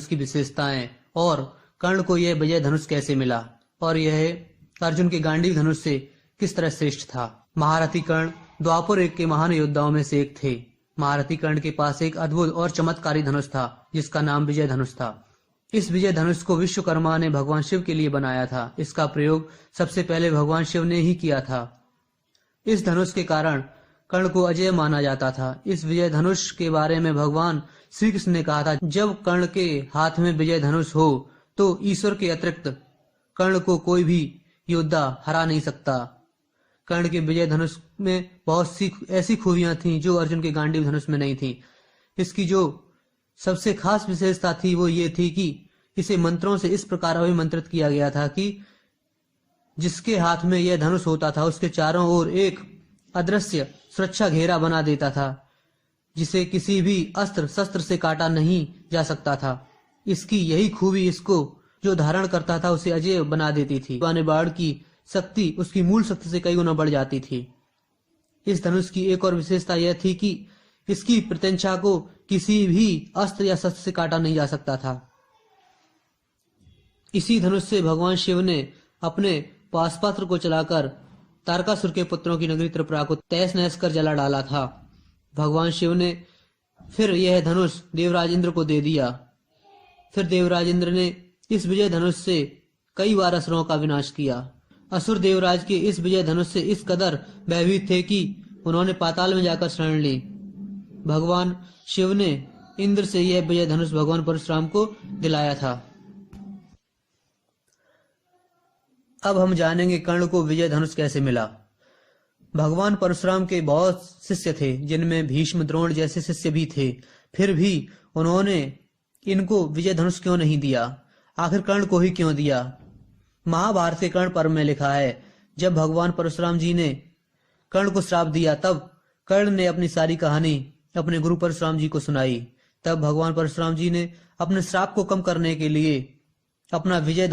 की विशेषताएं और कर्ण को यह विजय धनुष कैसे मिला और यह अर्जुन के गांडीव धनुष से किस तरह श्रेष्ठ था। महारथी कर्ण द्वापर युग के महान योद्धाओं में से एक थे। महारथी कर्ण के पास एक अद्भुत और चमत्कारी धनुष था जिसका नाम विजय धनुष था। इस विजय धनुष को विश्वकर्मा ने भगवान शिव के लिए बनाया था। इसका प्रयोग सबसे पहले भगवान शिव ने ही किया था। इस धनुष के कारण कर्ण को अजय माना जाता था। इस विजय धनुष के बारे में भगवान श्री कृष्ण ने कहा था, जब कर्ण के हाथ में विजय धनुष हो तो ईश्वर के अतिरिक्त कर्ण को कोई भी योद्धा हरा नहीं सकता। कर्ण के विजय धनुष में बहुत सी ऐसी खूबियां थीं जो अर्जुन के गांडीव धनुष में नहीं थी। इसकी जो सबसे खास विशेषता थी वो ये थी कि इसे मंत्रों से इस प्रकार अभिमंत्रित किया गया था कि जिसके हाथ में यह धनुष होता था उसके चारों ओर एक अदृश्य सुरक्षा घेरा बना देता था, जिसे किसी भी अस्त्र शस्त्र से काटा नहीं जा सकता था। इसकी यही खूबी इसको जो धारण करता था उसे अजय बना देती थी। बाण की शक्ति उसकी मूल शक्ति से कई गुना बढ़ जाती थी। इस धनुष की एक और विशेषता यह थी कि इसकी प्रत्यंचा को किसी भी अस्त्र या शस्त्र से काटा नहीं जा सकता था। इसी धनुष से भगवान शिव ने अपने पाशुपत्र को चलाकर तारकासुर के पुत्रों की नगरी त्रिपुरा को तहस नहस कर जला डाला था। भगवान शिव ने फिर यह धनुष देवराज इंद्र को दे दिया। फिर देवराज इंद्र ने इस विजय धनुष से कई बार असुरों का विनाश किया। असुर देवराज के इस विजय धनुष से इस कदर भयभीत थे कि उन्होंने पाताल में जाकर शरण ली। भगवान शिव ने इंद्र से यह विजय धनुष भगवान परशुराम को दिलाया था। अब हम जानेंगे कर्ण को विजय धनुष कैसे मिला। भगवान परशुराम के बहुत शिष्य थे, जिनमें भीष्म द्रोण जैसे शिष्य भी थे। फिर भी उन्होंने इनको विजय धनुष क्यों नहीं दिया? आखिर कर्ण को ही क्यों दिया? महाभारत के कर्ण पर्व में लिखा है, जब भगवान परशुराम जी ने कर्ण को श्राप दिया तब कर्ण ने अपनी सारी कहानी अपने गुरु परशुराम जी को सुनाई। तब भगवान परशुराम जी ने अपने श्राप को कम करने के लिए अपना विजय